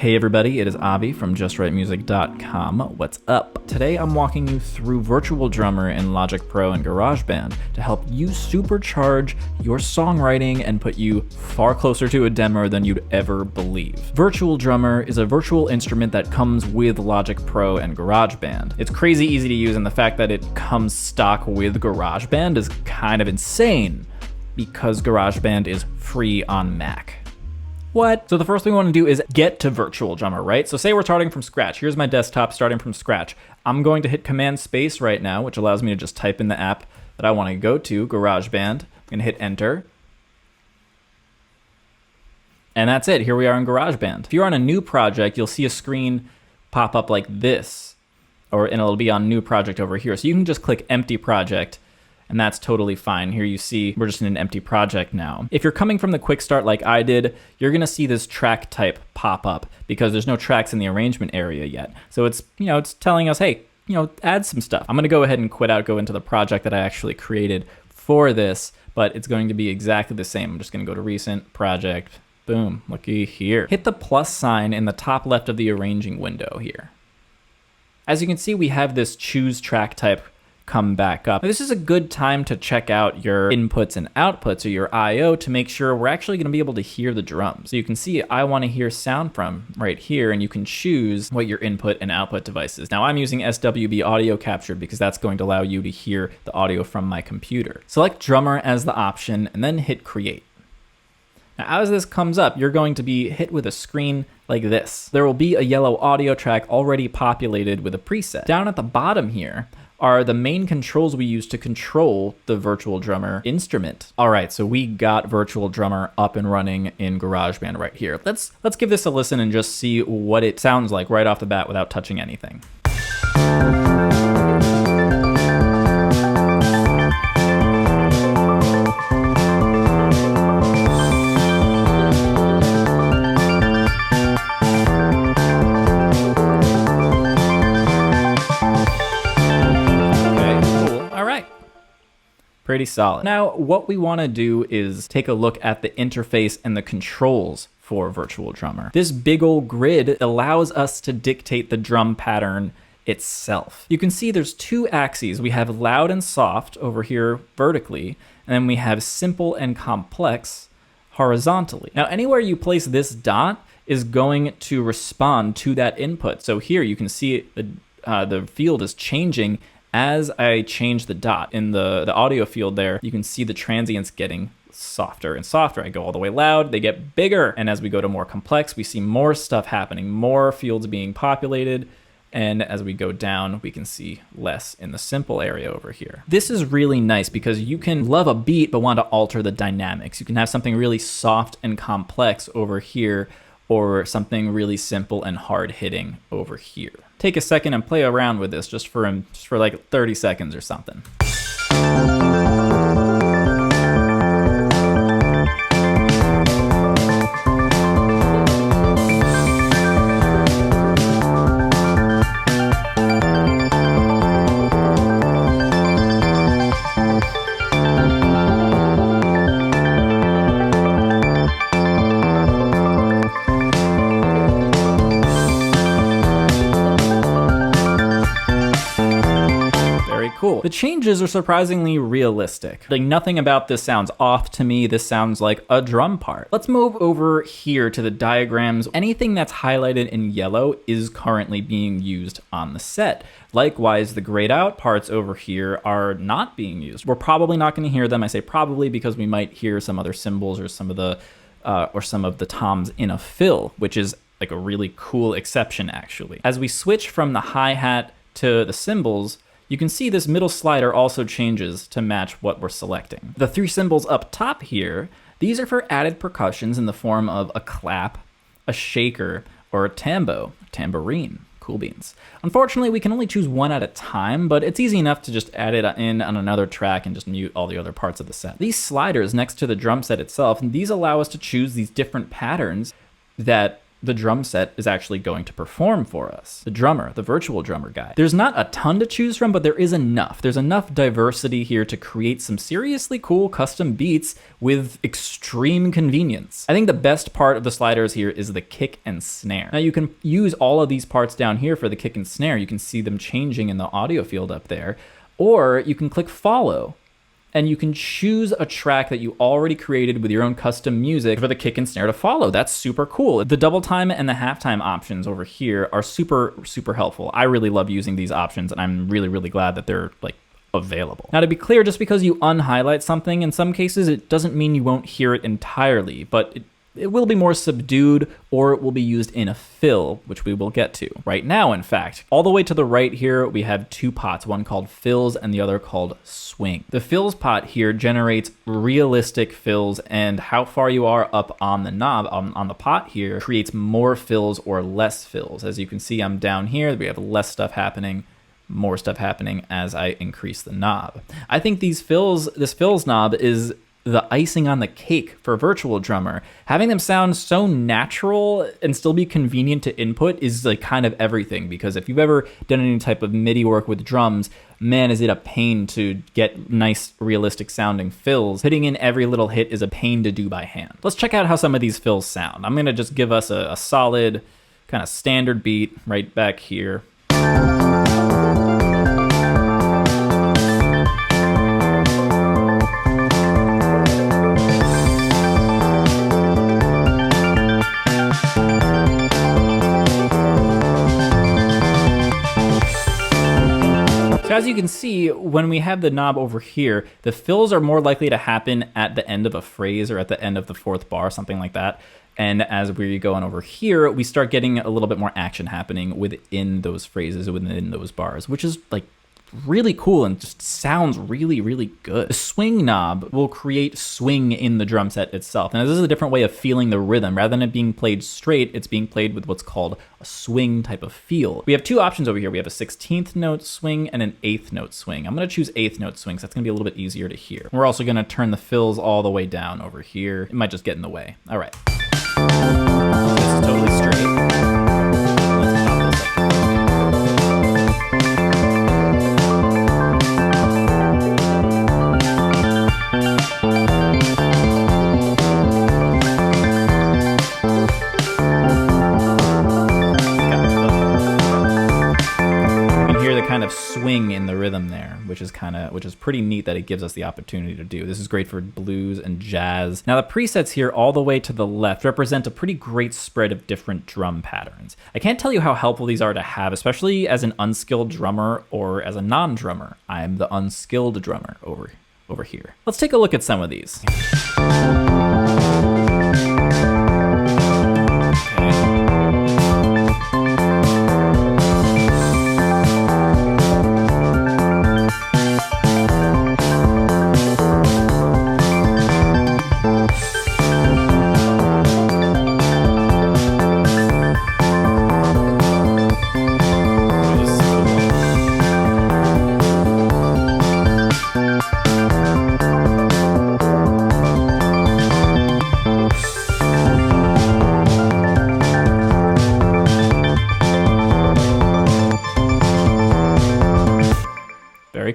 Hey everybody, it is Avi from JustWriteMusic.com. What's up? Today I'm walking you through Virtual Drummer in Logic Pro and GarageBand to help you supercharge your songwriting and put you far closer to a demo than you'd ever believe. Virtual Drummer is a virtual instrument that comes with Logic Pro and GarageBand. It's crazy easy to use, and the fact that it comes stock with GarageBand is kind of insane because GarageBand is free on Mac. What? So the first thing we want to do is get to Virtual Drummer, right? So say we're starting from scratch. Here's my desktop starting from scratch. I'm going to hit Command Space right now, which allows me to just type in the app that I want to go to, GarageBand. I'm going to hit Enter. And that's it. Here we are in GarageBand. If you're on a new project, you'll see a screen pop up like this, and it'll be on New Project over here. So you can just click Empty Project, and that's totally fine. Here you see we're just in an empty project now. If you're coming from the quick start like I did, you're gonna see this track type pop up because there's no tracks in the arrangement area yet. So it's telling us, hey, add some stuff. I'm gonna go ahead and quit out, go into the project that I actually created for this, but it's going to be exactly the same. I'm just gonna go to Recent, Project, boom, looky here. Hit the plus sign in the top left of the arranging window here. As you can see, we have this choose track type come back up. Now, this is a good time to check out your inputs and outputs, or your I/O, to make sure we're actually going to be able to hear the drums. So you can see I want to hear sound from right here, and you can choose what your input and output device is. Now I'm using SWB audio capture because that's going to allow you to hear the audio from my computer. Select drummer as the option and then hit create. Now, as this comes up, you're going to be hit with a screen like this. There will be a yellow audio track already populated with a preset. Down at the bottom here are the main controls we use to control the Virtual Drummer instrument. All right, so we got Virtual Drummer up and running in GarageBand right here. Let's give this a listen and just see what it sounds like right off the bat without touching anything. Pretty solid. Now, what we want to do is take a look at the interface and the controls for Virtual Drummer. This big old grid allows us to dictate the drum pattern itself. You can see there's two axes. We have loud and soft over here vertically, and then we have simple and complex horizontally. Now, anywhere you place this dot is going to respond to that input. So here you can see the field is changing as I change the dot. In the audio field there, you can see the transients getting softer and softer. I go all the way loud, they get bigger. And as we go to more complex, we see more stuff happening, more fields being populated. And as we go down, we can see less in the simple area over here. This is really nice because you can love a beat but want to alter the dynamics. You can have something really soft and complex over here, or something really simple and hard-hitting over here. Take a second and play around with this just for like 30 seconds or something. Cool. The changes are surprisingly realistic. Like, nothing about this sounds off to me. This sounds like a drum part. Let's move over here to the diagrams. Anything that's highlighted in yellow is currently being used on the set. Likewise, the grayed out parts over here are not being used. We're probably not going to hear them. I say probably because we might hear some other cymbals or some of the toms in a fill, which is like a really cool exception actually. As we switch from the hi-hat to the cymbals, you can see this middle slider also changes to match what we're selecting. The three cymbals up top here, these are for added percussions in the form of a clap, a shaker, or a tambourine. Cool beans. Unfortunately, we can only choose one at a time, but it's easy enough to just add it in on another track and just mute all the other parts of the set. These sliders next to the drum set itself, and these allow us to choose these different patterns that the drum set is actually going to perform for us. The drummer, the virtual drummer guy. There's not a ton to choose from, but there is enough. There's enough diversity here to create some seriously cool custom beats with extreme convenience. I think the best part of the sliders here is the kick and snare. Now you can use all of these parts down here for the kick and snare. You can see them changing in the audio field up there, or you can click follow, and you can choose a track that you already created with your own custom music for the kick and snare to follow. That's super cool. The double time and the halftime options over here are super, super helpful. I really love using these options, and I'm really, really glad that they're like available. Now, to be clear, just because you unhighlight something, in some cases, it doesn't mean you won't hear it entirely, but it will be more subdued, or it will be used in a fill, which we will get to. Right now, in fact, all the way to the right here, we have two pots, one called fills and the other called swing. The fills pot here generates realistic fills, and how far you are up on the knob, on the pot here, creates more fills or less fills. As you can see, I'm down here, we have less stuff happening, more stuff happening as I increase the knob. I think this fills knob is the icing on the cake for virtual drummer. Having them sound so natural and still be convenient to input is like kind of everything, because if you've ever done any type of MIDI work with drums, man, is it a pain to get nice, realistic sounding fills. Hitting in every little hit is a pain to do by hand. Let's check out how some of these fills sound. I'm gonna just give us a solid kind of standard beat right back here. So as you can see, when we have the knob over here, the fills are more likely to happen at the end of a phrase or at the end of the fourth bar, something like that. And as we go on over here, we start getting a little bit more action happening within those phrases, within those bars, which is like really cool and just sounds really, really good. The swing knob will create swing in the drum set itself. And this is a different way of feeling the rhythm. Rather than it being played straight, it's being played with what's called a swing type of feel. We have two options over here. We have a 16th note swing and an 8th note swing. I'm gonna choose 8th note swing, so that's gonna be a little bit easier to hear. We're also gonna turn the fills all the way down over here. It might just get in the way. All right. This is totally straight. Kind of swing in the rhythm there, which is pretty neat that it gives us the opportunity to do. This is great for blues and jazz. Now the presets here all the way to the left represent a pretty great spread of different drum patterns. I can't tell you how helpful these are to have, especially as an unskilled drummer or as a non-drummer. I'm the unskilled drummer over here. Let's take a look at some of these.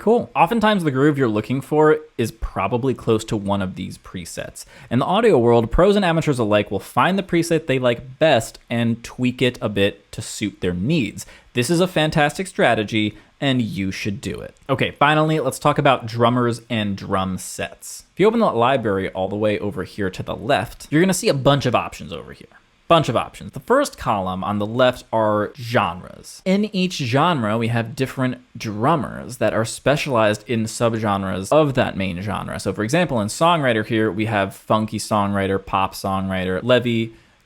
Cool. Oftentimes the groove you're looking for is probably close to one of these presets. In the audio world, pros and amateurs alike will find the preset they like best and tweak it a bit to suit their needs. This is a fantastic strategy, and you should do it. Okay, finally, let's talk about drummers and drum sets. If you open the library all the way over here to the left, you're gonna see a bunch of options over here. Bunch of options. The first column on the left are genres. In each genre, we have different drummers that are specialized in subgenres of that main genre. So for example, in songwriter here, we have funky songwriter, pop songwriter,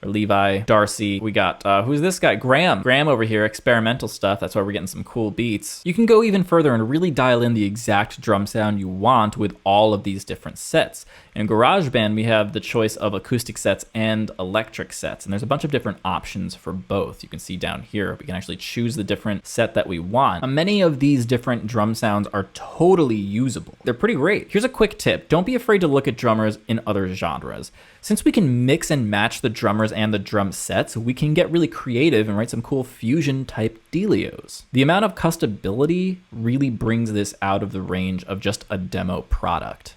Levi, Darcy. We got, who's this guy? Graham. Graham over here, experimental stuff. That's why we're getting some cool beats. You can go even further and really dial in the exact drum sound you want with all of these different sets. In GarageBand, we have the choice of acoustic sets and electric sets, and there's a bunch of different options for both. You can see down here, we can actually choose the different set that we want. Many of these different drum sounds are totally usable. They're pretty great. Here's a quick tip. Don't be afraid to look at drummers in other genres. Since we can mix and match the drummers drummers and the drum sets, we can get really creative and write some cool fusion type dealios. The amount of customability really brings this out of the range of just a demo product.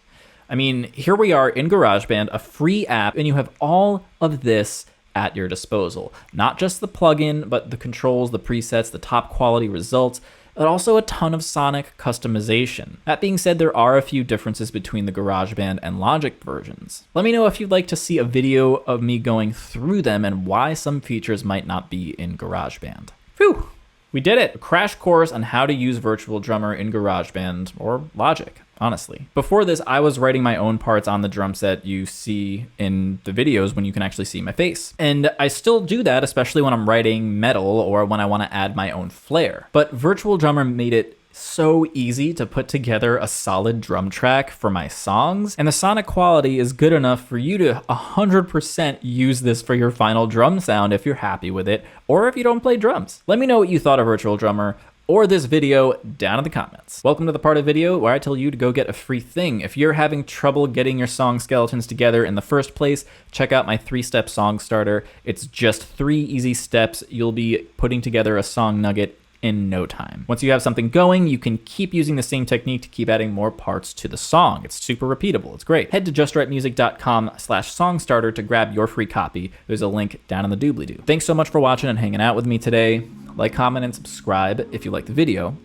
I mean, here we are in GarageBand, a free app, and you have all of this at your disposal. Not just the plugin, but the controls, the presets, the top quality results, but also a ton of sonic customization. That being said, there are a few differences between the GarageBand and Logic versions. Let me know if you'd like to see a video of me going through them and why some features might not be in GarageBand. Phew, we did it! A crash course on how to use Virtual Drummer in GarageBand, or Logic, honestly. Before this, I was writing my own parts on the drum set you see in the videos when you can actually see my face. And I still do that, especially when I'm writing metal or when I want to add my own flair. But Virtual Drummer made it so easy to put together a solid drum track for my songs, and the sonic quality is good enough for you to 100% use this for your final drum sound if you're happy with it, or if you don't play drums. Let me know what you thought of Virtual Drummer or this video down in the comments. Welcome to the part of the video where I tell you to go get a free thing. If you're having trouble getting your song skeletons together in the first place, check out my 3-step song starter. It's just 3 easy steps. You'll be putting together a song nugget in no time. Once you have something going, you can keep using the same technique to keep adding more parts to the song. It's super repeatable. It's great. Head to justwritemusic.com/songstarter to grab your free copy. There's a link down in the doobly-doo. Thanks so much for watching and hanging out with me today. Like, comment, and subscribe if you like the video.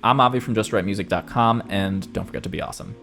I'm Avi from justwritemusic.com, and don't forget to be awesome.